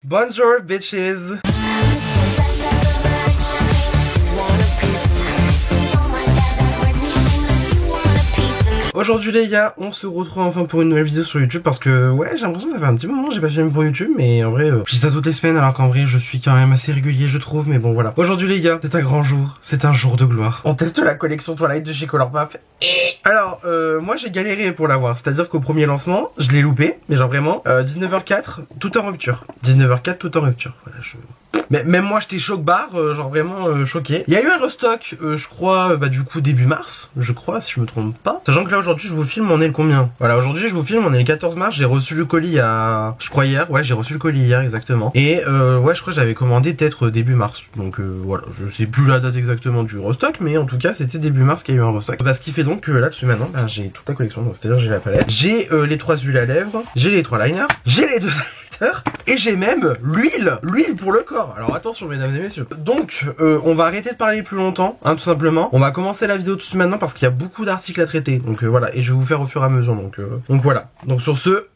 Bonjour bitches. Aujourd'hui les gars, on se retrouve enfin pour une nouvelle vidéo sur YouTube parce que ouais, j'ai l'impression que ça fait un petit moment que j'ai pas filmé pour YouTube, mais en vrai je dis ça toutes les semaines alors qu'en vrai je suis quand même assez régulier je trouve, mais bon voilà. Aujourd'hui les gars, c'est un grand jour, c'est un jour de gloire. On teste la collection Twilight de chez Colourpop. Alors moi j'ai galéré pour l'avoir, c'est-à-dire qu'au premier lancement, je l'ai loupé, mais genre vraiment 19h04 tout en rupture. 19h04 tout en rupture. Voilà, mais même moi j'étais choc barre, genre vraiment choqué. Il y a eu un restock, je crois, du coup début mars, je crois si je me trompe pas. Sachant que là aujourd'hui je vous filme, on est le combien? Voilà, aujourd'hui je vous filme, on est le 14 mars, j'ai reçu le colis à... Je crois hier, ouais j'ai reçu le colis hier exactement. Et ouais je crois que j'avais commandé peut-être début mars. Donc voilà, je sais plus la date exactement du restock, mais en tout cas c'était début mars qu'il y a eu un restock. Bah, ce qui fait donc que là dessus maintenant, bah, j'ai toute la collection, donc c'est-à-dire j'ai la palette, j'ai les 3 huiles à lèvres, j'ai les 3 liners, j'ai les 2 et j'ai même l'huile pour le corps. Alors attention mesdames et messieurs. Donc on va arrêter de parler plus longtemps, hein, tout simplement. On va commencer la vidéo tout de suite maintenant parce qu'il y a beaucoup d'articles à traiter. Donc voilà, et je vais vous faire au fur et à mesure. Donc voilà. Donc sur ce,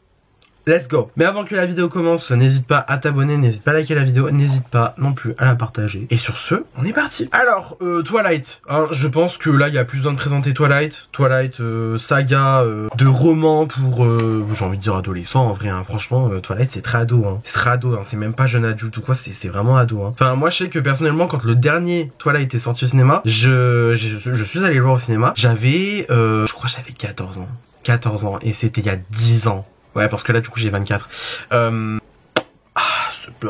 let's go. Mais avant que la vidéo commence, n'hésite pas à t'abonner, n'hésite pas à liker la vidéo, n'hésite pas non plus à la partager. Et sur ce, on est parti. Alors, Twilight, hein, je pense que là, il y a plus besoin de présenter Twilight. Twilight, saga de roman pour, j'ai envie de dire adolescent, en vrai, hein. Franchement, Twilight, c'est très ado, hein. C'est très ado, hein. C'est même pas jeune adulte ou quoi, c'est vraiment ado, hein. Enfin, moi, je sais que personnellement, quand le dernier Twilight est sorti au cinéma, je suis allé le voir au cinéma. J'avais, je crois que j'avais 14 ans. 14 ans, et c'était il y a 10 ans. Ouais, parce que là, du coup, j'ai 24.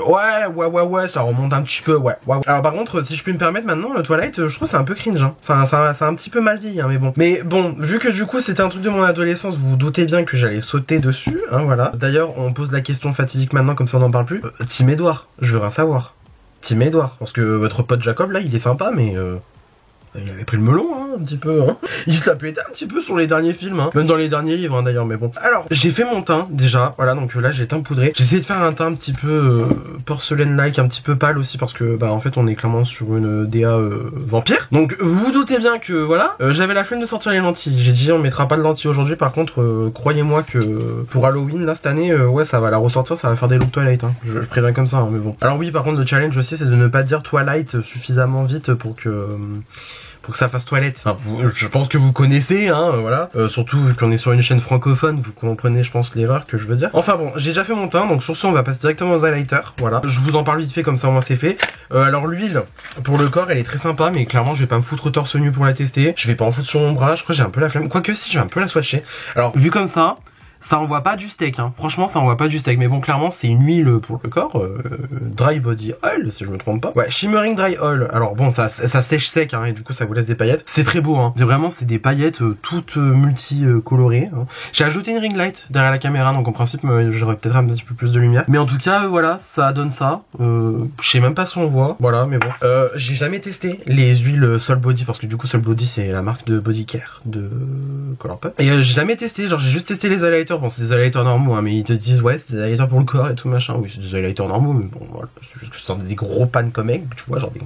Ouais, ça remonte un petit peu, ouais. Alors, par contre, si je puis me permettre maintenant, le Twilight, je trouve c'est un peu cringe, hein. C'est un petit peu mal dit, hein, mais bon. Mais bon, vu que du coup, c'était un truc de mon adolescence, vous vous doutez bien que j'allais sauter dessus, hein, voilà. D'ailleurs, on pose la question fatidique maintenant, comme ça on n'en parle plus. Team Edouard, je veux rien savoir. Team Edouard, parce que votre pote Jacob, là, il est sympa, mais il avait pris le melon, hein, un petit peu, hein. Il se l'a pété un petit peu sur les derniers films, hein. Même dans les derniers livres, hein, d'ailleurs, mais bon. Alors, j'ai fait mon teint, déjà. Voilà, donc là, j'ai teint poudré. J'ai essayé de faire un teint un petit peu porcelaine-like, un petit peu pâle aussi, parce que, bah, en fait, on est clairement sur une DA vampire. Donc, vous vous doutez bien que, voilà, j'avais la flemme de sortir les lentilles. J'ai dit, on mettra pas de lentilles aujourd'hui. Par contre, croyez-moi que pour Halloween, là, cette année, ouais, ça va la ressortir, ça va faire des looks Twilight, hein. Je préviens comme ça, hein, mais bon. Alors oui, par contre, le challenge aussi, c'est de ne pas dire Twilight suffisamment vite pour que ça fasse toilette. Enfin, je pense que vous connaissez, hein, voilà. Surtout qu'on est sur une chaîne francophone, vous comprenez, je pense, l'erreur que je veux dire. Enfin bon, j'ai déjà fait mon teint, donc sur ce, on va passer directement aux highlighters. Voilà. Je vous en parle vite fait, comme ça, au moins c'est fait. Alors l'huile, pour le corps, elle est très sympa, mais clairement, je vais pas me foutre torse nu pour la tester. Je vais pas en foutre sur mon bras, je crois que j'ai un peu la flemme. Quoique si, j'ai un peu la swatcher. Alors, vu comme ça envoie pas du steak, hein. Franchement, ça envoie pas du steak. Mais bon, clairement, c'est une huile pour le corps. Dry Body Oil, si je me trompe pas. Ouais, Shimmering Dry Oil. Alors bon, ça sèche sec, hein, et du coup, ça vous laisse des paillettes. C'est très beau, hein. Vraiment, c'est des paillettes toutes multi-colorées, hein. J'ai ajouté une ring light derrière la caméra, donc en principe, j'aurais peut-être un petit peu plus de lumière. Mais en tout cas, voilà, ça donne ça. Je sais même pas si on voit. Voilà, mais bon. J'ai jamais testé les huiles Sol Body, parce que du coup, Sol Body, c'est la marque de body care de Colourpop. Et j'ai jamais testé, genre, j'ai juste testé les highlighters. Bon, c'est des highlighters normaux, hein, mais ils te disent ouais, c'est des highlighters pour le corps et tout machin. Oui, c'est des highlighters normaux, mais bon, voilà, c'est juste que c'est des gros pannes comme egg, tu vois, genre des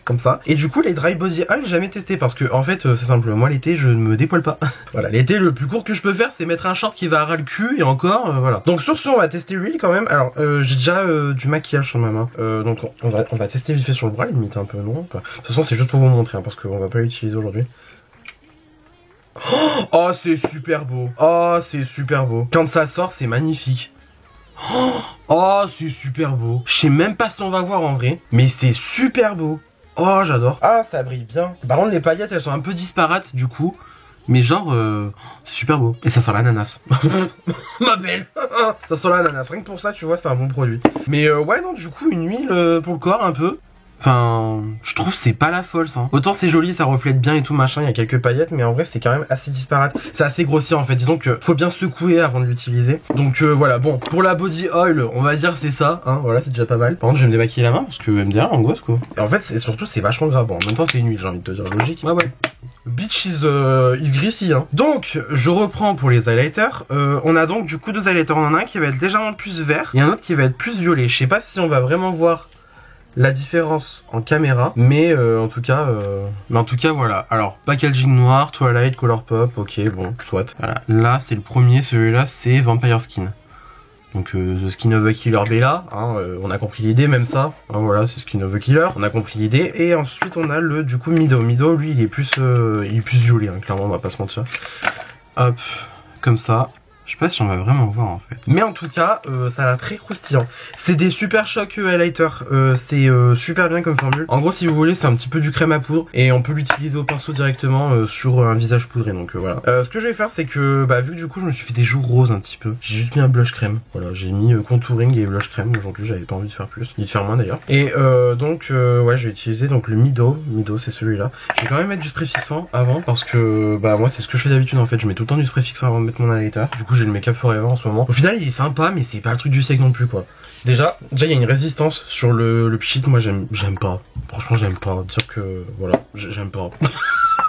comme ça. Et du coup, les dry body oil, j'ai jamais testé parce que en fait, c'est simple. Moi, l'été, je ne me dépoile pas. Voilà, l'été, le plus court que je peux faire, c'est mettre un short qui va ras le cul et encore, voilà. Donc sur ce, on va tester l'huile quand même. Alors, j'ai déjà du maquillage sur ma main, donc on va tester vite fait sur le bras, limite un peu long. De toute façon, c'est juste pour vous montrer, hein, parce qu'on va pas l'utiliser aujourd'hui. Oh, c'est super beau. Oh, c'est super beau. Quand ça sort, c'est magnifique. Oh, c'est super beau. Je sais même pas si on va voir en vrai, mais c'est super beau. Oh, j'adore. Ah, ça brille bien. Par contre, les paillettes, elles sont un peu disparates du coup. Mais genre, c'est super beau. Et ça sent l'ananas. Ma belle. Ça sent l'ananas. Rien que pour ça, tu vois, c'est un bon produit. Mais ouais, non, du coup, une huile pour le corps un peu. Enfin, je trouve c'est pas la folle ça. Autant c'est joli, ça reflète bien et tout machin, il y a quelques paillettes, mais en vrai c'est quand même assez disparate. C'est assez grossier en fait, disons que faut bien secouer avant de l'utiliser. Donc voilà, bon, pour la body oil, on va dire c'est ça, hein, voilà, c'est déjà pas mal. Par contre je vais me démaquiller la main parce que MDR angoisse quoi. Et en fait surtout c'est vachement grave, bon, en même temps c'est une huile, j'ai envie de te dire, logique. Ouais. Bitch is greasy, hein. Donc je reprends pour les highlighters. On a donc du coup 2 highlighters, on en a un qui va être légèrement plus vert et un autre qui va être plus violet. Je sais pas si on va vraiment voir la différence en caméra, mais en tout cas voilà. Alors packaging noir, Twilight, Colourpop, ok, bon, soit. Voilà. Là c'est le premier, celui-là c'est Vampire Skin. Donc The Skin of a Killer Bella, hein, on a compris l'idée, même ça. Hein, voilà, c'est Skin of a Killer, on a compris l'idée. Et ensuite on a le du coup Mido. Mido, lui, il est plus violet, hein, clairement, on va pas se mentir. Hop, comme ça. Je sais pas si on va vraiment voir en fait. Mais en tout cas, ça a l'air très croustillant. C'est des super chocs highlighters. C'est super bien comme formule. En gros, si vous voulez, c'est un petit peu du crème à poudre. Et on peut l'utiliser au pinceau directement sur un visage poudré. Donc voilà. Ce que je vais faire, c'est que, bah, vu que du coup, je me suis fait des joues roses un petit peu. J'ai juste mis un blush crème. Voilà, j'ai mis contouring et blush crème. Aujourd'hui, j'avais pas envie de faire plus. Ni de faire moins d'ailleurs. Et donc, ouais, je vais utiliser donc le Mido. Mido, c'est celui-là. Je vais quand même mettre du spray fixant avant. Parce que, bah, moi, c'est ce que je fais d'habitude en fait. Je mets tout le temps du spray fixant avant de mettre mon highlighter. Du coup, j'ai le Make Up Forever en ce moment. Au final, il est sympa, mais c'est pas le truc du siècle non plus, quoi. Déjà, il y a une résistance sur le pchit. Moi, j'aime pas. Franchement, j'aime pas. Dire que, voilà, j'aime pas.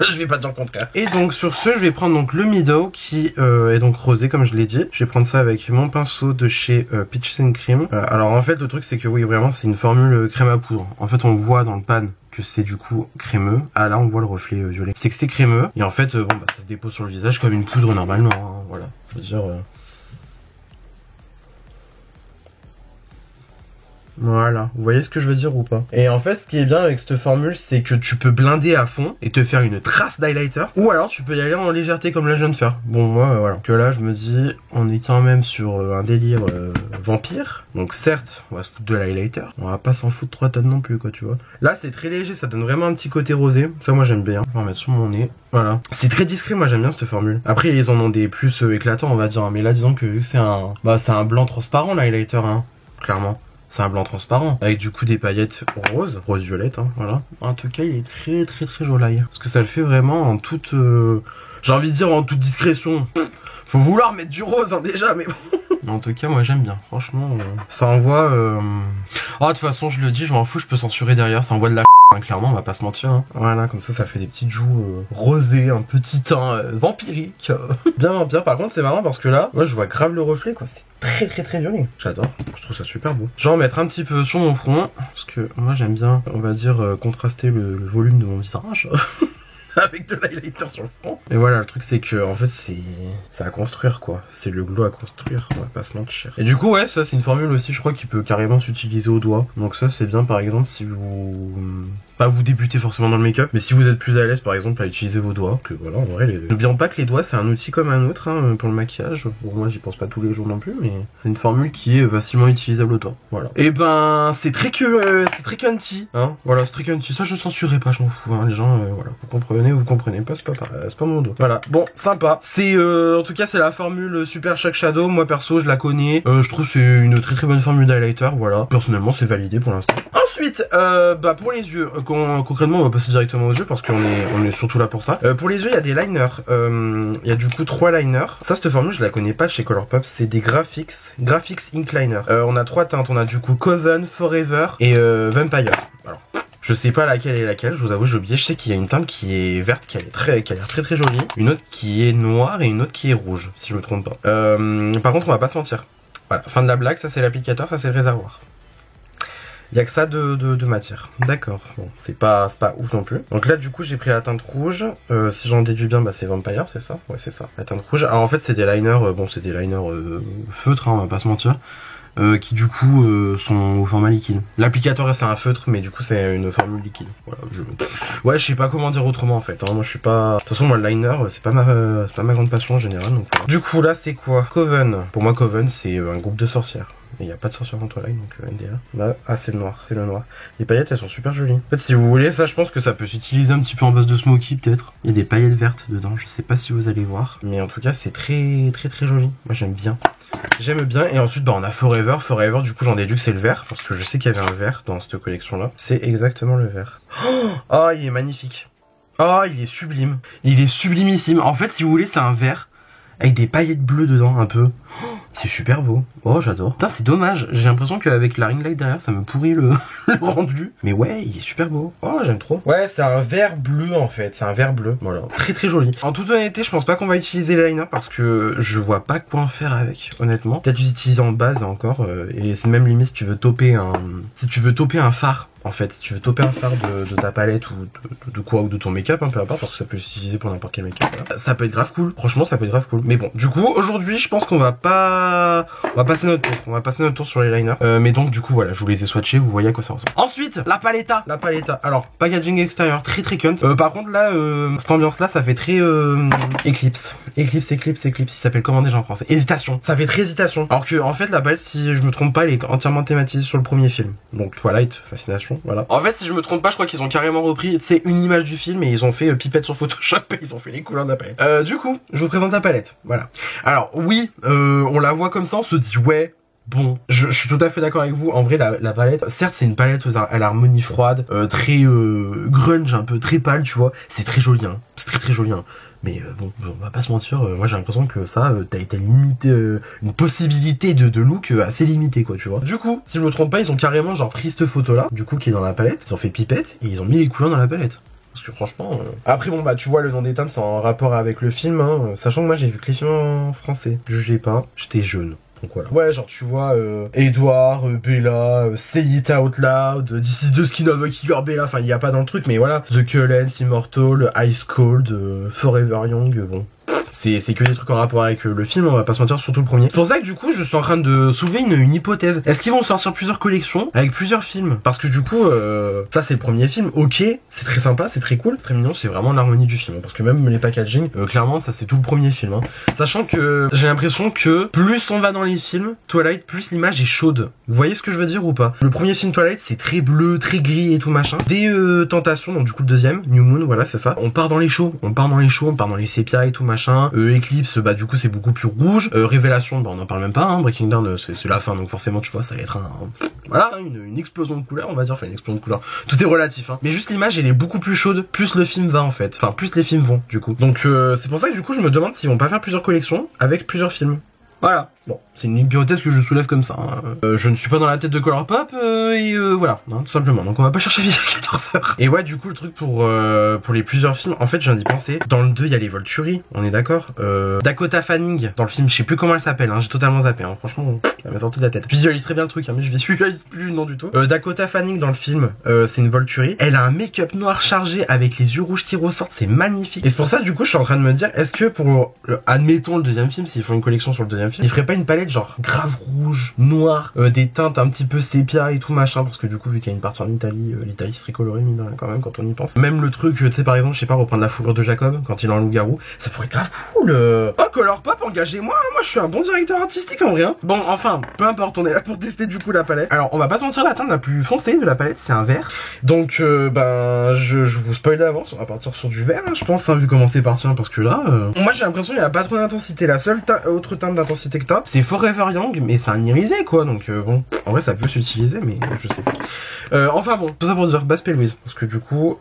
Je vais pas dire le contraire. Et donc, sur ce, je vais prendre donc le Mido qui est donc rosé, comme je l'ai dit. Je vais prendre ça avec mon pinceau de chez Peaches and Cream. Alors, en fait, le truc, c'est que oui, vraiment, c'est une formule crème à poudre. En fait, on voit dans le pan que c'est du coup crémeux. Ah là on voit le reflet violet. C'est que c'est crémeux et en fait bon bah ça se dépose sur le visage comme une poudre normalement, hein, voilà. Je veux dire voilà, vous voyez ce que je veux dire ou pas? Et en fait, ce qui est bien avec cette formule, c'est que tu peux blinder à fond et te faire une trace d'highlighter. Ou alors, tu peux y aller en légèreté comme là je viens de faire. Bon, moi, voilà. Que là, je me dis, on est quand même sur un délire vampire. Donc certes, on va se foutre de l'highlighter. On va pas s'en foutre 3 tonnes non plus, quoi, tu vois. Là, c'est très léger, ça donne vraiment un petit côté rosé. Ça, moi, j'aime bien. On va mettre sur mon nez. Voilà. C'est très discret, moi, j'aime bien cette formule. Après, ils en ont des plus éclatants, on va dire. Mais là, disons que vu que c'est un... Bah, c'est un blanc transparent, l'highlighter, hein. Clairement. C'est un blanc transparent, avec du coup des paillettes roses, rose-violette, hein, voilà. En tout cas, il est très joli. Parce que ça le fait vraiment en toute... j'ai envie de dire en toute discrétion. Faut vouloir mettre du rose, hein, déjà, mais bon. En tout cas, moi j'aime bien, franchement. Ça envoie... Ah, de toute façon, je le dis, je m'en fous, je peux censurer derrière, ça envoie de la hein, clairement, on va pas se mentir. Hein. Voilà, comme ça fait des petites joues rosées, un petit teint vampirique. Bien vampire. Par contre, c'est marrant parce que là, moi je vois grave le reflet, quoi. C'est très joli. J'adore, je trouve ça super beau. Je vais en mettre un petit peu sur mon front, parce que moi j'aime bien, on va dire, contraster le volume de mon visage. Avec de l'highlighter sur le front. Et voilà, le truc c'est que en fait c'est à construire quoi. C'est le glow à construire, on va pas se mentir. Et du coup ouais, ça c'est une formule aussi je crois qui peut carrément s'utiliser au doigt. Donc ça c'est bien par exemple si vous... Pas vous débutez forcément dans le make-up, mais si vous êtes plus à l'aise par exemple à utiliser vos doigts, que voilà en vrai n'oublions pas que les doigts c'est un outil comme un autre hein, pour le maquillage. Bon moi j'y pense pas tous les jours non plus, mais c'est une formule qui est facilement utilisable au doigt. Voilà. Et ben c'est très cunty, hein. Voilà, c'est très cunty. Ça je censurerai pas, je m'en fous. Hein. Les gens voilà, vous comprenez pas, c'est pas mon dos. Voilà, bon, sympa. C'est en tout cas c'est la formule Super Shock Shadow. Moi perso je la connais. Je trouve c'est une très bonne formule d'highlighter. Voilà, personnellement c'est validé pour l'instant. Ensuite, bah pour les yeux, concrètement on va passer directement aux yeux parce qu'on est surtout là pour ça. Pour les yeux il y a des liners. Il y a du coup 3 liners. Ça cette formule je la connais pas chez Colourpop. C'est des Graphics Ink Liner. On a 3 teintes. On a du coup Coven, Forever et Vampire. Alors. Je sais pas laquelle est laquelle, je vous avoue j'ai oublié. Je sais qu'il y a une teinte qui est verte qui a l'air très jolie, une autre qui est noire et une autre qui est rouge, si je me trompe pas. Par contre on va pas se mentir. Voilà, fin de la blague, ça c'est l'applicateur, ça c'est le réservoir. Il y a que ça de matière. D'accord, bon, c'est pas ouf non plus. Donc là du coup j'ai pris la teinte rouge. Si j'en déduis bien, bah c'est Vampire, c'est ça? Ouais c'est ça, la teinte rouge. Alors en fait c'est des liners, bon c'est des liners feutres, hein, on va pas se mentir. Qui du coup sont au format liquide. L'applicateur c'est un feutre mais du coup c'est une formule liquide. Voilà, ouais je sais pas comment dire autrement en fait. Hein. Moi je suis pas. De toute façon moi le liner c'est pas ma grande passion en général. Donc, voilà. Du coup là c'est quoi? Coven. Pour moi Coven c'est un groupe de sorcières. Et il n'y a pas de sorcière dans Twilight donc NDA. Là, ah c'est le noir, c'est le noir. Les paillettes elles sont super jolies. En fait si vous voulez ça je pense que ça peut s'utiliser un petit peu en base de smoky peut-être. Il y a des paillettes vertes dedans, je sais pas si vous allez voir. Mais en tout cas c'est très joli. Moi j'aime bien. J'aime bien et ensuite bah on a Forever. Forever du coup j'en déduis que c'est le vert parce que je sais qu'il y avait un vert dans cette collection là. C'est exactement le vert. Oh il est magnifique. Oh il est sublime. Il est sublimissime. En fait si vous voulez c'est un vert avec des paillettes bleues dedans un peu. C'est super beau. Oh j'adore. Putain c'est dommage. J'ai l'impression qu'avec la ring light derrière ça me pourrit le rendu. Mais ouais il est super beau. Oh j'aime trop. Ouais c'est un vert bleu en fait. C'est un vert bleu. Voilà. Très joli. En toute honnêteté je pense pas qu'on va utiliser le liner parce que je vois pas quoi en faire avec. Honnêtement. Peut-être utiliser en base encore. Et c'est même limite si tu veux toper un. Si tu veux toper un fard en fait, si tu veux topper un fard de ta palette ou de quoi, ou de ton make-up, hein, peu importe, parce que ça peut s'utiliser pour n'importe quel make-up, voilà. Ça peut être grave cool, franchement ça peut être grave cool. Mais bon, du coup, aujourd'hui, je pense qu'on va passer notre tour. On va passer notre tour sur les liners. Mais donc, du coup, voilà, je vous les ai swatchés, vous voyez à quoi ça ressemble. Ensuite, la paletta. Alors, packaging extérieur, très cunt. Par contre, là, cette ambiance-là, ça fait très Eclipse. Eclipse, il s'appelle comment déjà en français? Hésitation. Ça fait très hésitation. Alors que, en fait, la palette, si je me trompe pas, elle est entièrement thématisée sur le premier film. Donc, Twilight, Fascination, voilà. En fait, si je me trompe pas, je crois qu'ils ont carrément repris, c'est une image du film et ils ont fait pipette sur Photoshop et ils ont fait les couleurs de la palette. Du coup, je vous présente la palette. Voilà. Alors, oui, on la voit comme ça, on se dit, ouais, bon, je suis tout à fait d'accord avec vous. En vrai, la palette, certes, c'est une palette à l'harmonie froide, très grunge, un peu très pâle, tu vois. C'est très joli, hein. C'est très joli, hein. Mais bon, on va pas se mentir, moi j'ai l'impression que ça, t'as limité une possibilité de look assez limitée, quoi, tu vois. Du coup, si je me trompe pas, ils ont carrément genre pris cette photo là, du coup qui est dans la palette, ils ont fait pipette et ils ont mis les couleurs dans la palette. Parce que franchement... Après bon bah tu vois le nom des teintes c'est en rapport avec le film, hein, sachant que moi j'ai vu que les films en français. Jugez pas, j'étais jeune. Donc voilà. Ouais, genre tu vois Edouard, Bella, Say It Out Loud, This is the Skin of a Killer Bella, enfin il y a pas dans le truc mais voilà. The Cullen, Immortal, Ice Cold, Forever Young, bon. C'est que des trucs en rapport avec le film, on va pas se mentir, surtout le premier. C'est pour ça que du coup je suis en train de soulever une hypothèse. Est-ce qu'ils vont sortir plusieurs collections avec plusieurs films? Parce que du coup, ça c'est le premier film, ok, c'est très sympa, c'est très cool, c'est très mignon, c'est vraiment l'harmonie du film. Parce que même les packaging, clairement ça c'est tout le premier film. Hein. Sachant que j'ai l'impression que plus on va dans les films, Twilight, plus l'image est chaude. Vous voyez ce que je veux dire ou pas? Le premier film Twilight c'est très bleu, très gris et tout machin. Des Tentations, donc du coup le deuxième, New Moon, voilà c'est ça. On part dans les chauds, on part dans les sépias et tout machin. Eclipse, bah du coup c'est beaucoup plus rouge. Révélation, bah on en parle même pas, hein. Breaking Down c'est la fin, donc forcément tu vois ça va être voilà, une explosion de couleurs on va dire, enfin une explosion de couleurs. Tout est relatif, hein. Mais juste l'image elle est beaucoup plus chaude, plus le film va en fait. Enfin plus les films vont du coup. Donc c'est pour ça que du coup je me demande s'ils vont pas faire plusieurs collections avec plusieurs films. Voilà. Bon, c'est une hypothèse que je soulève comme ça. Hein. Je ne suis pas dans la tête de Colourpop voilà, hein, tout simplement. Donc on va pas chercher midi à 14h. Et ouais, du coup le truc pour les plusieurs films, en fait j'en ai pensé. Dans le 2 il y a les Volturi, on est d'accord. Dakota Fanning dans le film, je sais plus comment elle s'appelle, hein, j'ai totalement zappé. Hein. Franchement, elle m'a sorti de la tête. Je visualise très bien le truc, hein, mais je visualise plus le nom du tout. Dakota Fanning dans le film, c'est une Volturi. Elle a un make-up noir chargé avec les yeux rouges qui ressortent, c'est magnifique. Et c'est pour ça du coup je suis en train de me dire, est-ce que pour admettons le deuxième film, s'ils font une collection sur le deuxième film, ils feraient pas une palette genre grave rouge, noir, des teintes un petit peu sépia et tout machin, parce que du coup vu qu'il y a une partie en Italie, l'Italie serait colorée mine de rien quand même quand on y pense. Même le truc, tu sais par exemple, je sais pas, reprendre la fourrure de Jacob quand il est en loup-garou, ça pourrait être grave cool. Oh Colourpop, engagez-moi, moi je suis un bon directeur artistique en vrai. Hein. Bon enfin, peu importe, on est là pour tester du coup la palette. Alors on va pas se mentir, la teinte la plus foncée de la palette c'est un vert. Donc ben je vous spoil d'avance, on va partir sur du vert, hein, je pense, hein, vu comment c'est parti, hein, parce que là, moi j'ai l'impression qu'il y a pas trop d'intensité. La seule autre teinte d'intensité que t'as, c'est Forever Young, mais c'est un irisé quoi, donc bon, en vrai ça peut s'utiliser, mais je sais pas. Enfin bon, tout ça pour dire Baspé Louise, parce que du coup,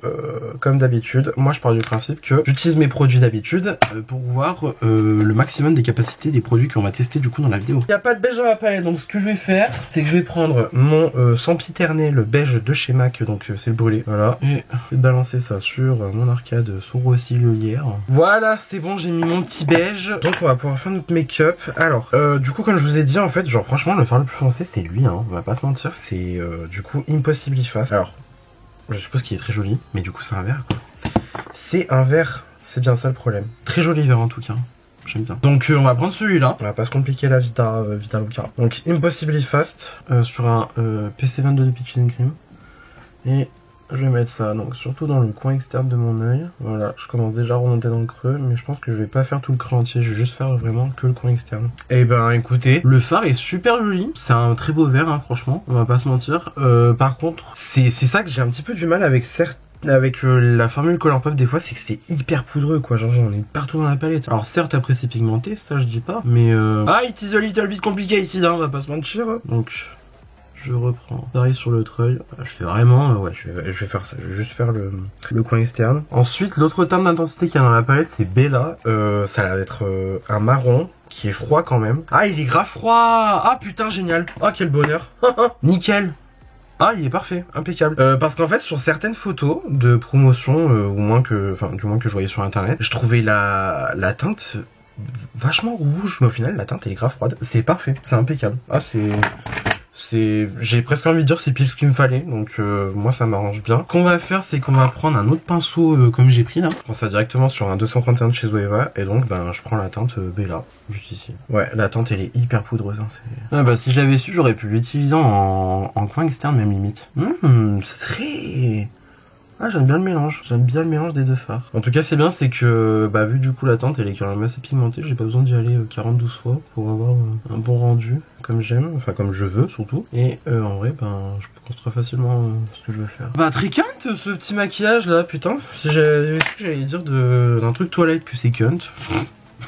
comme d'habitude, moi je pars du principe que j'utilise mes produits d'habitude pour voir le maximum des capacités des produits qu'on va tester du coup dans la vidéo. Il n'y a pas de beige dans la palette, donc ce que je vais faire, c'est que je vais prendre mon sempiternel beige de chez MAC, donc c'est le brûlé, voilà, et je vais balancer ça sur mon arcade sourcilière. Voilà, c'est bon, j'ai mis mon petit beige, donc on va pouvoir faire notre make-up. Alors, du coup comme je vous ai dit en fait, genre franchement le fard le plus foncé c'est lui, hein, on va pas se mentir, c'est du coup Impossibly Fast. Alors, je suppose qu'il est très joli, mais du coup c'est un vert quoi. C'est un vert, c'est bien ça le problème. Très joli vert en tout cas, j'aime bien. Donc on va prendre celui-là, on va pas se compliquer la Vita Lucara. Donc Impossibly Fast sur un PC22 de Peaches and Cream. Et je vais mettre ça donc surtout dans le coin externe de mon œil. Voilà, je commence déjà à remonter dans le creux, mais je pense que je vais pas faire tout le creux entier, je vais juste faire vraiment que le coin externe. Et ben écoutez, le fard est super joli, c'est un très beau vert, hein, franchement, on va pas se mentir. Par contre, c'est ça que j'ai un petit peu du mal avec la formule Colourpop des fois, c'est que c'est hyper poudreux quoi, genre j'en ai partout dans la palette. Alors certes après c'est pigmenté, ça je dis pas, mais ah it is a little bit complicated, hein, on va pas se mentir. Donc je reprends pareil sur l'autre œil, je fais vraiment ouais, je vais faire ça, je vais juste faire le coin externe. Ensuite l'autre teinte d'intensité qu'il y a dans la palette c'est Bella, ça a l'air d'être un marron qui est froid quand même. Ah il est grave froid, ah putain génial, ah quel bonheur. Nickel. Ah il est parfait, impeccable. Parce qu'en fait sur certaines photos de promotion, du moins que je voyais sur internet, je trouvais la teinte vachement rouge, mais au final la teinte elle est grave froide. C'est parfait, c'est impeccable. Ah j'ai presque envie de dire c'est pile ce qu'il me fallait, donc moi ça m'arrange bien. Ce qu'on va faire, c'est qu'on va prendre un autre pinceau comme j'ai pris là. Je prends ça directement sur un 231 de chez Zoeva, et donc ben je prends la teinte Bella, juste ici. Ouais, la teinte elle est hyper poudreuse, hein, ah bah si j'avais su, j'aurais pu l'utiliser en coin externe même limite. C'est très... Ah, j'aime bien le mélange, des deux fards. En tout cas c'est bien, c'est que bah vu du coup la teinte elle est quand même assez pigmentée, j'ai pas besoin d'y aller 42 fois pour avoir un bon rendu comme j'aime, enfin comme je veux surtout. Et en vrai ben je peux construire facilement ce que je veux faire. Bah très cunt ce petit maquillage là, putain. Si j'allais dire d'un truc toilette que c'est cunt.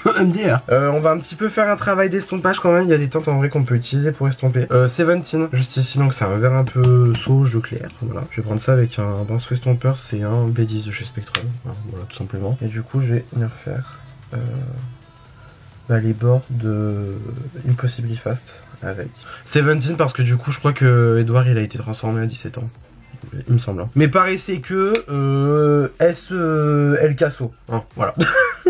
MDR. On va un petit peu faire un travail d'estompage quand même. Il y a des teintes en vrai qu'on peut utiliser pour estomper. 17, juste ici, donc c'est un vert un peu sauge clair. Voilà. Je vais prendre ça avec un pinceau estompeur. C'est un B10 de chez Spectrum. Voilà, tout simplement. Et du coup, je vais venir faire les bords de Impossibly Fast avec 17 parce que du coup, je crois que Edouard il a été transformé à 17 ans. Il me semble. Mais paraissait que El Casso. Hein, voilà.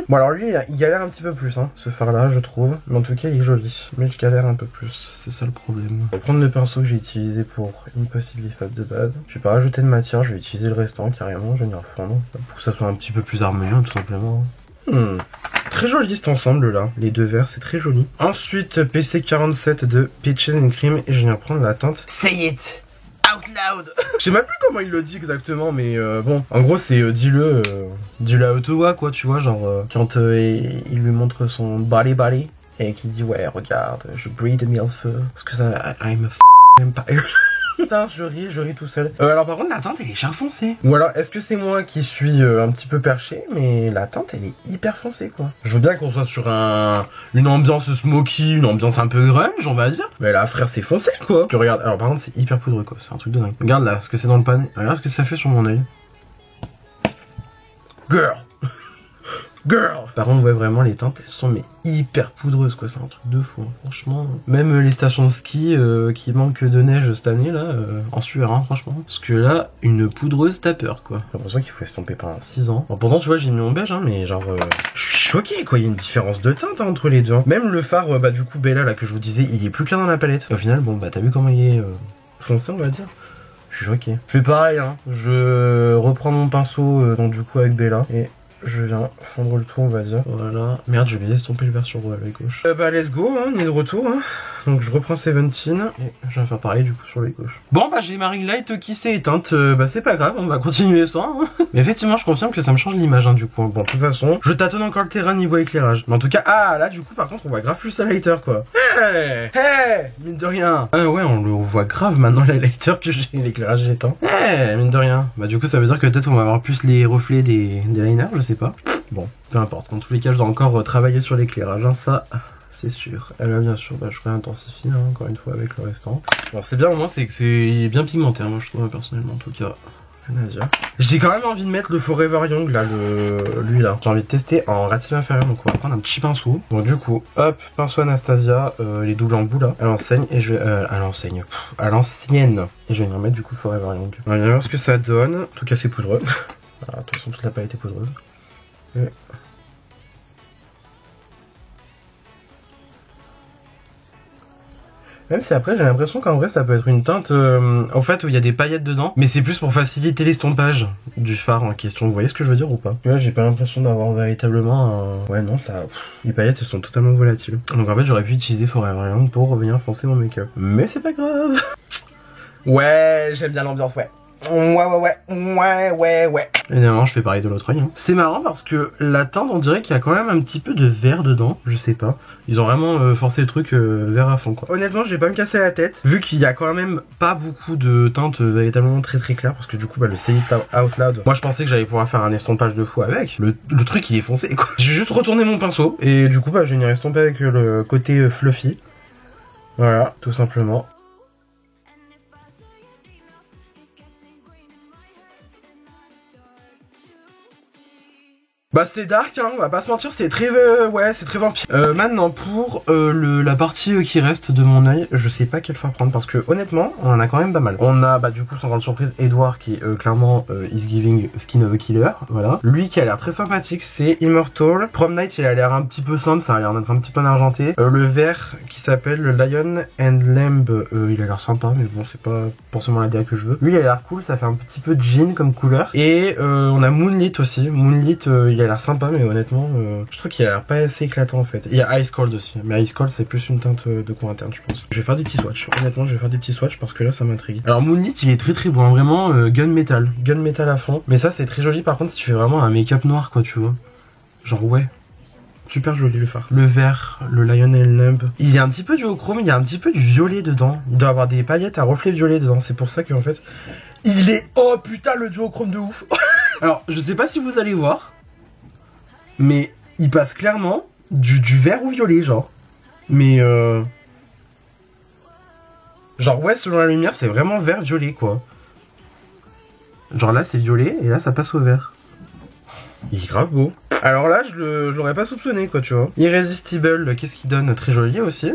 Bon alors lui il galère un petit peu plus hein, ce fard là je trouve. Mais en tout cas il est joli. Mais je galère un peu plus. C'est ça le problème. Je vais prendre le pinceau que j'ai utilisé pour Impossibly Fast de base. Je vais pas rajouter de matière, je vais utiliser le restant carrément. Je vais venir fondre pour que ça soit un petit peu plus harmonieux tout simplement. Très joli cet ensemble là, les deux verts c'est très joli. Ensuite PC47 de Peaches and Cream et je viens prendre la teinte Say It Out Loud. Je sais même plus comment il le dit exactement, mais bon, en gros c'est dis-le à haute voix quoi, tu vois, genre quand il lui montre son body et qu'il dit ouais regarde, je breed mille feux parce que ça I'm a vampire. Putain, je ris tout seul. Alors par contre la teinte elle est chien foncé. Ou alors est-ce que c'est moi qui suis un petit peu perché, mais la teinte elle est hyper foncée quoi. Je veux bien qu'on soit sur une ambiance smoky, une ambiance un peu grunge on va dire. Mais là frère c'est foncé quoi. Puis regarde, alors par contre c'est hyper poudreux quoi, c'est un truc de dingue. Regarde là ce que c'est dans le pan, regarde ce que ça fait sur mon œil. Girl. Par contre ouais vraiment les teintes elles sont mais hyper poudreuses quoi, c'est un truc de fou hein. Franchement. Même les stations de ski qui manquent de neige cette année là, en sueur hein, franchement. Parce que là une poudreuse tapeur quoi. J'ai l'impression qu'il faut estomper pendant 6 ans. Bon, pourtant tu vois j'ai mis mon beige hein, mais genre je suis choqué quoi, il y a une différence de teinte hein, entre les deux hein. Même le fard bah du coup Bella là que je vous disais il est plus clair dans la palette. Et au final bon bah t'as vu comment il est foncé on va dire. Je suis choqué. Je fais pareil hein, je reprends mon pinceau donc du coup avec Bella et je viens fondre le tout on va dire. Voilà. Merde j'ai oublié d'estomper le vert sur la gauche. Bah let's go hein, on est de retour hein. Donc je reprends 17 et je viens faire pareil du coup sur les gauches. Bon bah j'ai ma ring light qui s'est éteinte, bah c'est pas grave, on va continuer ça hein. Mais effectivement je confirme que ça me change l'image hein, du coup. Bon de toute façon je tâtonne encore le terrain niveau éclairage. Mais en tout cas, ah là du coup par contre on voit grave plus la lighter quoi. Hey, mine de rien. Ah ouais on le voit grave maintenant la lighter que j'ai l'éclairage éteint. Mine de rien. Bah du coup ça veut dire que peut-être on va avoir plus les reflets des liners, je sais pas. Bon, peu importe. En tous les cas je dois encore travailler sur l'éclairage hein, ça... c'est sûr. Et là bien sûr bah, je réintensifie hein, encore une fois avec le restant. Bon c'est bien au moins c'est que c'est bien pigmenté hein, moi je trouve personnellement en tout cas. Rien à dire. J'ai quand même envie de mettre le Forever Young là, lui là. J'ai envie de tester en relatif inférieur donc on va prendre un petit pinceau. Donc du coup hop pinceau Anastasia, les doubles embouts là, à l'enseigne et je vais à l'ancienne et je vais venir mettre du coup Forever Young. On va voir ce que ça donne. En tout cas c'est poudreux. Voilà, attention toute la palette est poudreuse. Et... même si après j'ai l'impression qu'en vrai ça peut être une teinte en fait où il y a des paillettes dedans, mais c'est plus pour faciliter l'estompage du fard en question. Vous voyez ce que je veux dire ou pas? Là j'ai pas l'impression d'avoir véritablement un... ouais non ça... les paillettes elles sont totalement volatiles. Donc en fait j'aurais pu utiliser Forever Young pour revenir foncer mon make-up. Mais c'est pas grave. Ouais j'aime bien l'ambiance ouais. Ouais. Évidemment, je fais pareil de l'autre œil. Hein. C'est marrant parce que la teinte, on dirait qu'il y a quand même un petit peu de vert dedans. Je sais pas. Ils ont vraiment forcé le truc vert à fond, quoi. Honnêtement, je vais pas me casser la tête. Vu qu'il y a quand même pas beaucoup de teintes véritablement très claires. Parce que du coup, bah, le Say It Out Loud. Moi, je pensais que j'allais pouvoir faire un estompage de fou avec. Le truc, il est foncé, quoi. J'ai juste retourné mon pinceau. Et du coup, bah, je vais venir estomper avec le côté fluffy. Voilà, tout simplement. Bah c'est dark hein, on va pas se mentir, c'est très ouais c'est très vampire. Maintenant pour la partie qui reste de mon œil, je sais pas quel fard prendre parce que honnêtement on en a quand même pas mal. On a bah du coup sans grande surprise Edward qui clairement is giving skin of a killer, voilà. Lui qui a l'air très sympathique c'est Immortal. Prom Night il a l'air un petit peu sombre, ça a l'air d'être un petit peu argenté. Le vert qui s'appelle le Lion and Lamb, il a l'air sympa mais bon c'est pas forcément la DA que je veux. Lui il a l'air cool, ça fait un petit peu jean comme couleur. Et on a Moonlit aussi, Moonlit il a l'air sympa mais honnêtement je trouve qu'il a l'air pas assez éclatant en fait. Il y a Ice Cold aussi, mais Ice Cold c'est plus une teinte de coin interne je pense. Je vais faire des petits swatchs, honnêtement je vais faire des petits swatchs parce que là ça m'intrigue. Alors Moonlit il est très bon, vraiment gun metal à fond. Mais ça c'est très joli par contre si tu fais vraiment un make-up noir quoi tu vois. Genre ouais. Super joli le phare. Le vert, le Lionel Lamb. Il y a un petit peu du chrome, il y a un petit peu du violet dedans. Il doit avoir des paillettes à reflet violet dedans. C'est pour ça qu'en fait, il est... Oh putain le duochrome de ouf. Alors je sais pas si vous allez voir, mais il passe clairement du vert au violet genre. Mais genre ouais selon la lumière c'est vraiment vert violet quoi. Genre là c'est violet et là ça passe au vert. Il est grave beau. Alors là je l'aurais pas soupçonné quoi tu vois. Irresistible, qu'est-ce qu'il donne? Très joli aussi.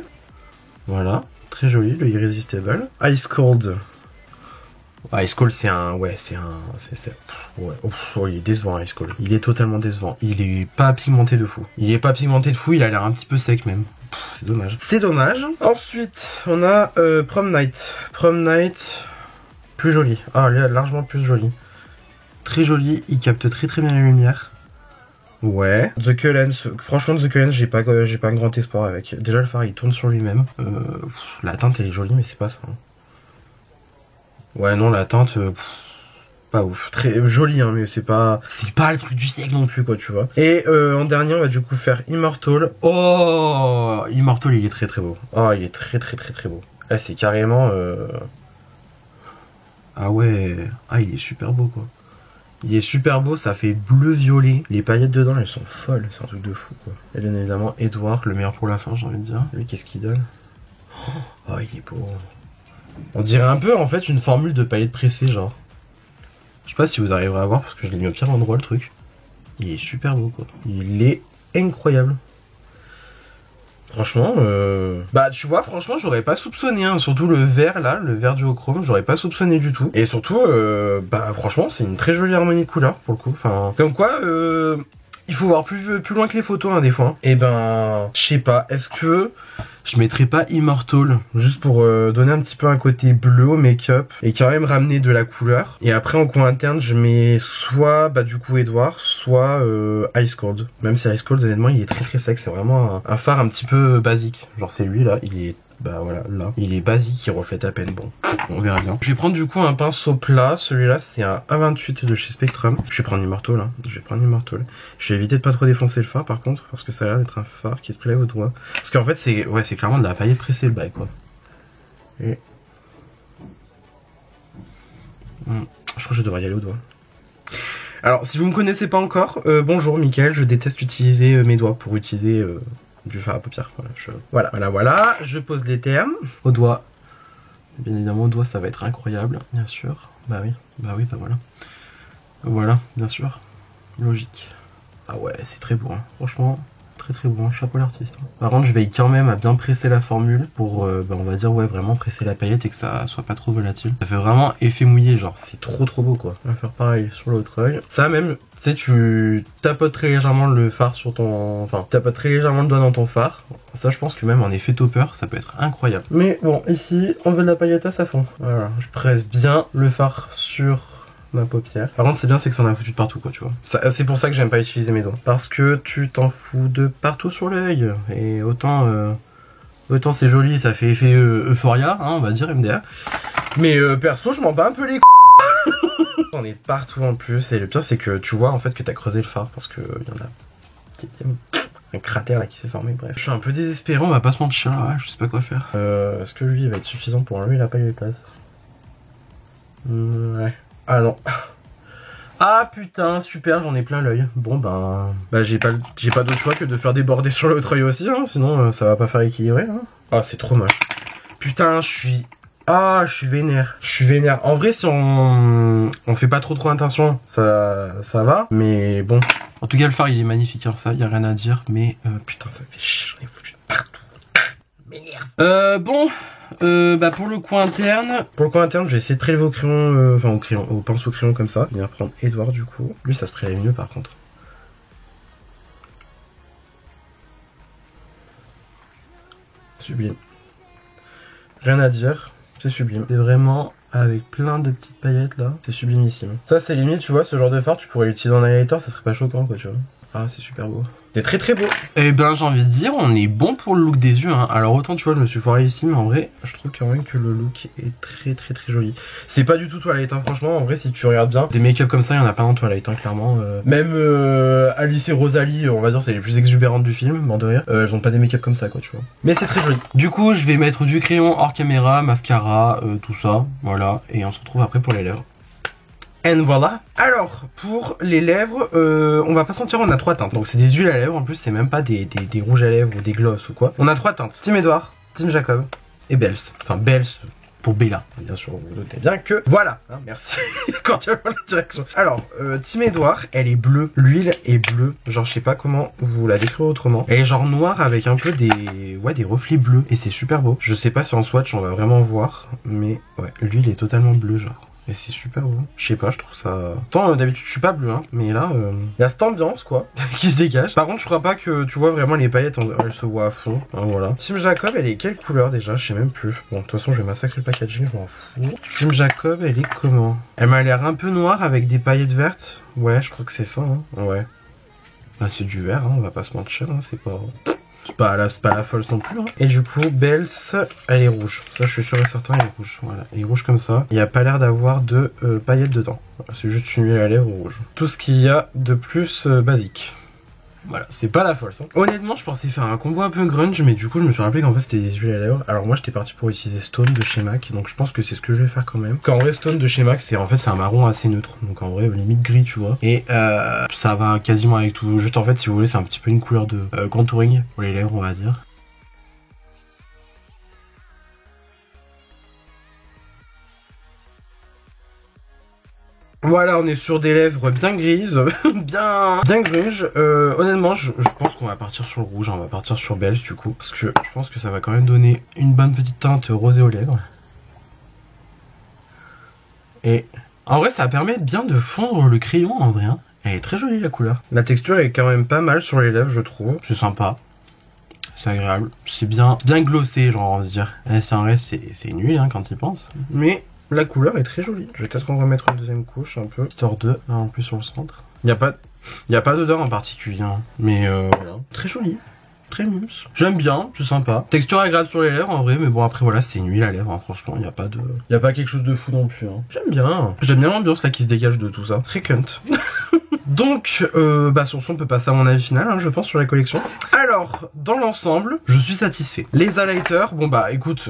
Voilà, très joli le Irresistible. Ice Cold. Ice Cold c'est un... Ouais c'est un... Ouais, oh, il est décevant Ice Cold. Il est totalement décevant. Il est pas pigmenté de fou. Il est pas pigmenté de fou, il a l'air un petit peu sec même. C'est dommage. C'est dommage. Ensuite on a Prom Night. Prom Night plus joli. Ah largement plus joli. Très joli, il capte très bien la lumière. Ouais. The Cullen, franchement The Cullen j'ai pas un grand espoir avec. Déjà le phare il tourne sur lui-même. La teinte elle est jolie mais c'est pas ça. Ouais non la teinte pas ouf. Très jolie hein mais c'est pas le truc du siècle non plus quoi tu vois. Et en dernier on va du coup faire Immortal. Oh Immortal il est très beau. Oh il est très beau. Là c'est carrément ah ouais. Ah il est super beau quoi. Il est super beau, ça fait bleu-violet. Les paillettes dedans, elles sont folles. C'est un truc de fou, quoi. Et bien évidemment, Edward, le meilleur pour la fin, j'ai envie de dire. Lui, qu'est-ce qu'il donne? Oh, il est beau. On dirait un peu, en fait, une formule de paillettes pressées, genre. Je sais pas si vous arriverez à voir, parce que je l'ai mis au pire endroit, le truc. Il est super beau, quoi. Il est incroyable. Franchement, bah tu vois, franchement j'aurais pas soupçonné, hein. Surtout le vert là, le vert du chrome, j'aurais pas soupçonné du tout. Et surtout, bah franchement c'est une très jolie harmonie de couleurs pour le coup. Enfin, comme quoi, il faut voir plus loin que les photos hein, des fois. Hein. Et ben, je sais pas, est-ce que je mettrais pas Immortal juste pour donner un petit peu un côté bleu au make-up et quand même ramener de la couleur. Et après en coin interne je mets soit bah du coup Edward, soit Ice Cold. Même si Ice Cold honnêtement il est très sec, c'est vraiment un phare un petit peu basique. Genre c'est lui là, il est bah voilà là, il est basique, il reflète à peine. Bon, on verra bien. Je vais prendre du coup un pinceau plat, celui-là c'est un A28 de chez Spectrum. Je vais prendre Immortal hein, je vais prendre Immortal. Je vais éviter de pas trop défoncer le phare par contre parce que ça a l'air d'être un phare qui se plaît au doigt. Parce qu'en fait c'est ouais c'est clairement de la paillette pressée le bail quoi. Et je crois que je devrais y aller au doigt. Alors si vous me connaissez pas encore, bonjour Mickaël, je déteste utiliser mes doigts pour utiliser du fard à paupières. Voilà, je pose les termes. Au doigt. Bien évidemment au doigt ça va être incroyable, bien sûr. Bah oui, bah voilà. Voilà, bien sûr. Logique. Ah ouais, c'est très beau, hein. Franchement, très beau, hein. Chapeau l'artiste. Hein. Par contre, je veille quand même à bien presser la formule pour, bah, on va dire, ouais, vraiment presser la paillette et que ça soit pas trop volatile. Ça fait vraiment effet mouillé, genre, c'est trop beau, quoi. On va faire pareil sur l'autre œil. Ça même, tu sais, tu tapotes très légèrement le phare sur ton... Enfin, tu tapotes très légèrement le doigt dans ton phare. Ça, je pense que même en effet topper, ça peut être incroyable. Mais bon, ici, on veut de la paillette à sa fond. Voilà, je presse bien le phare sur... ma paupière. Par contre c'est bien c'est que ça en a foutu de partout quoi tu vois. C'est pour ça que j'aime pas utiliser mes doigts. Parce que tu t'en fous de partout sur l'œil. Et autant c'est joli, ça fait effet euphoria, hein, on va dire MDR. Mais perso je m'en bats un peu les On est partout en plus et le pire c'est que tu vois en fait que t'as creusé le phare parce que y en a un cratère là qui s'est formé, bref. Je suis un peu désespéré, on va pas se mentir là, je sais pas quoi faire. Est-ce que lui il va être suffisant pour enlever la paille de place? Ouais. Ah non. Ah putain, super, j'en ai plein l'œil. Bon bah j'ai pas d'autre choix que de faire déborder sur l'autre œil aussi, hein, sinon ça va pas faire équilibrer. Hein. Ah c'est trop moche. Putain, je suis Ah, je suis vénère. Je suis vénère. En vrai, si on fait pas trop attention, ça va. Mais bon. En tout cas, le fard, il est magnifique. Hein, ça, y a rien à dire. Mais putain, ça fait chier. J'en ai foutu partout. M'énerve. Bon. Bah pour le coin interne, je vais essayer de prélever au crayon, enfin au pinceau crayon comme ça. Venir prendre Edouard du coup. Lui, ça se prélève mieux par contre. Sublime. Rien à dire. C'est sublime. C'est vraiment avec plein de petites paillettes là. C'est sublimissime. Ça c'est limite, tu vois, ce genre de fard tu pourrais l'utiliser en highlighter, ça serait pas choquant quoi, tu vois. Ah c'est super beau. C'est très très beau. Et ben j'ai envie de dire, on est bon pour le look des yeux. Hein. Alors autant tu vois, je me suis foiré ici, mais en vrai, je trouve quand même que le look est très très très joli. C'est pas du tout Twilight, hein, franchement. En vrai, si tu regardes bien, des make-up comme ça, il y en a pas dans Twilight, hein, clairement. Même Alice et Rosalie, on va dire, c'est les plus exubérantes du film, mort de rire. Elles ont pas des make-up comme ça, quoi, tu vois. Mais c'est très joli. Du coup, je vais mettre du crayon hors caméra, mascara, tout ça, voilà. Et on se retrouve après pour les lèvres. Et voilà. Alors, pour les lèvres, on va pas sentir, on a 3 teintes. Donc c'est des huiles à lèvres, en plus c'est même pas des rouges à lèvres ou des gloss ou quoi. On a 3 teintes. Team Edouard, Team Jacob et Bells. Enfin Bells pour Bella, bien sûr, vous vous doutez bien que... Voilà, hein, merci. Cordialement la direction. Alors, Team Edouard, elle est bleue. L'huile est bleue. Genre, je sais pas comment vous la décrire autrement. Elle est genre noire avec un peu des reflets bleus. Et c'est super beau. Je sais pas si en swatch on va vraiment voir. Mais ouais, l'huile est totalement bleue, genre. Et c'est super beau. Je sais pas, je trouve ça... Tant d'habitude je suis pas bleu, hein. Mais là, il y a cette ambiance, quoi, qui se dégage. Par contre, je crois pas que tu vois vraiment les paillettes, elles se voient à fond. Hein, voilà. Team Jacob, elle est quelle couleur déjà? Je sais même plus. Bon, de toute façon, je vais massacrer le packaging, je m'en fous. Team Jacob, elle est comment? Elle m'a l'air un peu noire avec des paillettes vertes. Ouais, je crois que c'est ça, hein. Ouais. Là, c'est du vert, hein. On va pas se mentir, hein. C'est pas la folle non plus. Hein. Et du coup, Bells, elle est rouge. Ça, je suis sûr et certain, elle est rouge. Voilà, elle est rouge comme ça. Il n'y a pas l'air d'avoir de paillettes dedans. Voilà, c'est juste une huile à lèvres rouge. Tout ce qu'il y a de plus basique. Voilà, c'est pas la folle ça. Honnêtement, je pensais faire un combo un peu grunge, mais du coup, je me suis rappelé qu'en fait, c'était des huiles à lèvres. Alors moi, j'étais parti pour utiliser Stone de chez MAC, donc je pense que c'est ce que je vais faire quand même. Qu'en vrai, Stone de chez MAC, c'est un marron assez neutre, donc en vrai, limite gris, tu vois. Et ça va quasiment avec tout. Juste en fait, si vous voulez, c'est un petit peu une couleur de contouring pour les lèvres, on va dire. Voilà, on est sur des lèvres bien grises, bien grunge. Honnêtement, je pense qu'on va partir sur le rouge, on va partir sur Belge du coup. Parce que je pense que ça va quand même donner une bonne petite teinte rosée aux lèvres. Et en vrai, ça permet bien de fondre le crayon en vrai. Hein. Elle est très jolie la couleur. La texture est quand même pas mal sur les lèvres, je trouve. C'est sympa. C'est agréable. C'est bien glossé, genre on va se dire. C'est en vrai, c'est une huile hein, quand il pense. Mais... la couleur est très jolie. Je vais peut-être en remettre une deuxième couche un peu. Histoire de, en plus sur le centre. Il n'y a pas d'odeur en particulier. Hein. Mais voilà. Très joli. Très mimes. J'aime bien, c'est sympa. Texture agréable sur les lèvres en vrai. Mais bon après voilà, c'est une huile à lèvres. Hein. Franchement, il n'y a pas quelque chose de fou non plus. Hein. J'aime bien. J'aime bien l'ambiance là qui se dégage de tout ça. Très cunt. Donc, bah sur ce on peut passer à mon avis final, hein, je pense, sur la collection. Alors, dans l'ensemble, je suis satisfait. Les highlighters, bon bah écoute,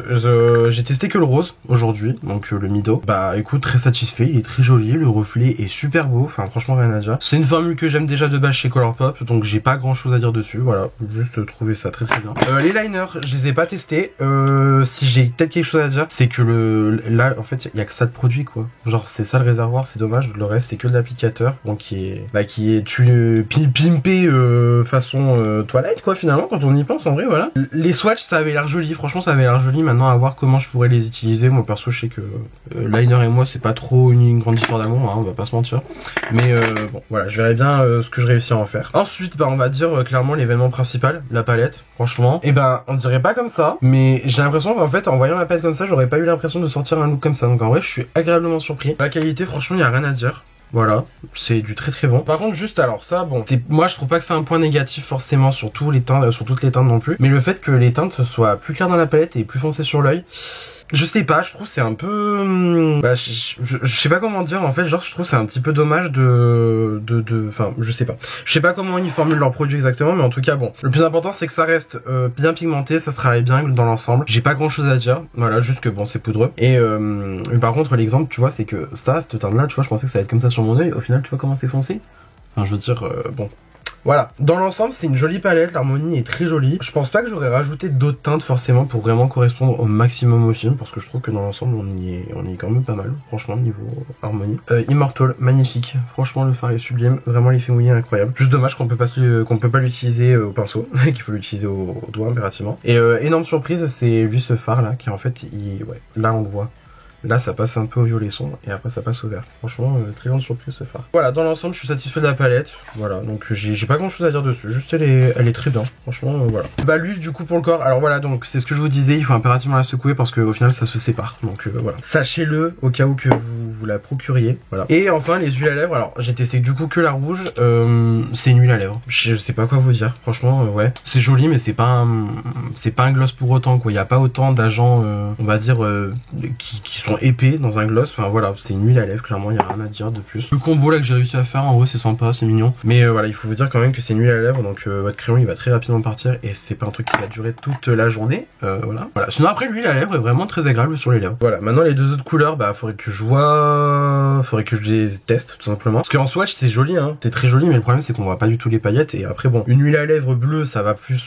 j'ai testé que le rose aujourd'hui, donc le Mido. Bah écoute, très satisfait, il est très joli, le reflet est super beau, enfin franchement rien à dire. C'est une formule que j'aime déjà de base chez Colourpop, donc j'ai pas grand chose à dire dessus, voilà. Juste trouver ça très bien. Les liners, je les ai pas testés. Si j'ai peut-être quelque chose à dire, c'est que là en fait il y a que ça de produit quoi. Genre c'est ça le réservoir, c'est dommage, le reste c'est que de l'applicateur, donc qui est pimpé façon Twilight quoi finalement quand on y pense en vrai voilà. Les swatchs ça avait l'air joli, franchement ça avait l'air joli, maintenant à voir comment je pourrais les utiliser. Moi perso je sais que liner et moi c'est pas trop une grande histoire d'amour, hein, on va pas se mentir. Mais bon voilà, je verrai bien ce que je réussis à en faire. Ensuite bah on va dire clairement l'événement principal, la palette, franchement. Et ben on dirait pas comme ça, mais j'ai l'impression qu'en fait en voyant la palette comme ça j'aurais pas eu l'impression de sortir un look comme ça. Donc en vrai je suis agréablement surpris. La qualité franchement il y a rien à dire. Voilà, c'est du très très bon. Par contre juste alors ça bon, moi je trouve pas que c'est un point négatif forcément sur tous les teintes, sur toutes les teintes non plus. Mais le fait que les teintes soient plus claires dans la palette et plus foncées sur l'œil, je sais pas, je trouve c'est un peu... Bah, je sais pas comment dire en fait, genre je trouve c'est un petit peu dommage enfin je sais pas. Je sais pas comment ils formulent leurs produits exactement, mais en tout cas bon. Le plus important c'est que ça reste bien pigmenté, ça se travaille bien dans l'ensemble. J'ai pas grand chose à dire, voilà, juste que bon c'est poudreux. Et par contre l'exemple tu vois c'est que cette teinte là tu vois je pensais que ça allait être comme ça sur mon œil, au final tu vois comment c'est foncé. Enfin je veux dire bon... Voilà, dans l'ensemble c'est une jolie palette, l'harmonie est très jolie. Je pense pas que j'aurais rajouté d'autres teintes forcément pour vraiment correspondre au maximum au film, parce que je trouve que dans l'ensemble on y est quand même pas mal, franchement niveau harmonie. Immortal, magnifique, franchement le fard est sublime, vraiment l'effet mouillé incroyable. Juste dommage qu'on peut pas l'utiliser au pinceau, qu'il faut l'utiliser au doigt impérativement. Et énorme surprise, c'est lui ce fard là, qui en fait, ouais, là on le voit. Là ça passe un peu au violet sombre et après ça passe au vert. Franchement très grande surprise ce phare. Voilà, dans l'ensemble je suis satisfait de la palette. Voilà, donc j'ai pas grand chose à dire dessus. Juste elle est très bien. Franchement voilà. Bah l'huile du coup pour le corps. Alors voilà, donc c'est ce que je vous disais, il faut impérativement la secouer parce qu'au final ça se sépare. Donc voilà. Sachez-le au cas où que vous la procuriez. Voilà. Et enfin les huiles à lèvres. Alors j'ai testé du coup que la rouge. C'est une huile à lèvres. Je sais pas quoi vous dire. Franchement ouais. C'est joli mais c'est pas un gloss pour autant quoi. Il y a pas autant d'agents on va dire qui sont épais dans un gloss, enfin voilà, c'est une huile à lèvres, clairement, il n'y a rien à dire de plus. Le combo là que j'ai réussi à faire, en vrai c'est sympa, c'est mignon, mais voilà, il faut vous dire quand même que c'est une huile à lèvres, donc votre crayon il va très rapidement partir et c'est pas un truc qui va durer toute la journée, voilà. Sinon après l'huile à lèvres est vraiment très agréable sur les lèvres. Voilà, maintenant les deux autres couleurs, bah faudrait que je les teste tout simplement, parce qu'en swatch c'est joli, hein, c'est très joli, mais le problème c'est qu'on voit pas du tout les paillettes, et après bon, une huile à lèvres bleue ça va plus,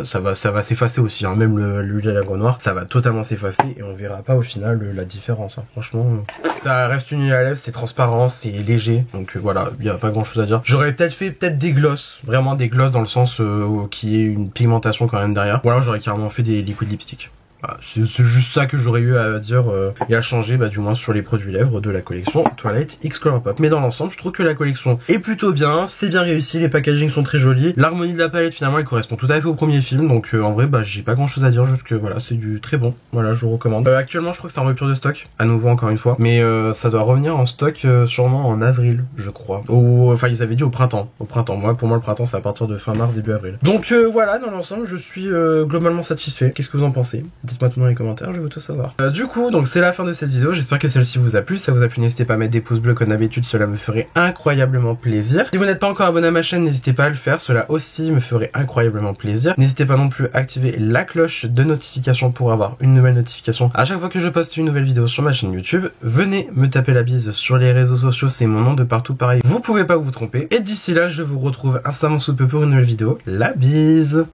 ça va s'effacer aussi, hein. Même l'huile à lèvres noire, ça va totalement s'effacer et on verra pas au final la différence. Hein. Franchement, ça reste une huile à lèvres, c'est transparent, c'est léger, donc voilà, il n'y a pas grand chose à dire. J'aurais peut-être fait des gloss, vraiment des gloss dans le sens qui est une pigmentation quand même derrière. Ou alors j'aurais carrément fait des liquid lipstick. Voilà, c'est juste ça que j'aurais eu à dire et à changer, bah, du moins sur les produits lèvres de la collection Twilight X Colourpop. Mais dans l'ensemble, je trouve que la collection est plutôt bien, c'est bien réussi, les packagings sont très jolis. L'harmonie de la palette finalement elle correspond tout à fait au premier film, donc en vrai bah j'ai pas grand chose à dire, juste que voilà, c'est du très bon. Voilà, je vous recommande. Actuellement je crois que c'est en rupture de stock, à nouveau encore une fois, mais ça doit revenir en stock sûrement en avril, je crois. Enfin ils avaient dit au printemps. Moi pour moi le printemps c'est à partir de fin mars, début avril. Donc voilà, dans l'ensemble je suis globalement satisfait. Qu'est-ce que vous en pensez? Dites-moi tout dans les commentaires, je veux tout savoir. Du coup, donc c'est la fin de cette vidéo, j'espère que celle-ci vous a plu. Si ça vous a plu, n'hésitez pas à mettre des pouces bleus comme d'habitude, cela me ferait incroyablement plaisir. Si vous n'êtes pas encore abonné à ma chaîne, n'hésitez pas à le faire, cela aussi me ferait incroyablement plaisir. N'hésitez pas non plus à activer la cloche de notification pour avoir une nouvelle notification à chaque fois que je poste une nouvelle vidéo sur ma chaîne YouTube. Venez me taper la bise sur les réseaux sociaux, c'est mon nom de partout pareil, vous pouvez pas vous tromper. Et d'ici là, je vous retrouve instamment sous peu pour une nouvelle vidéo. La bise!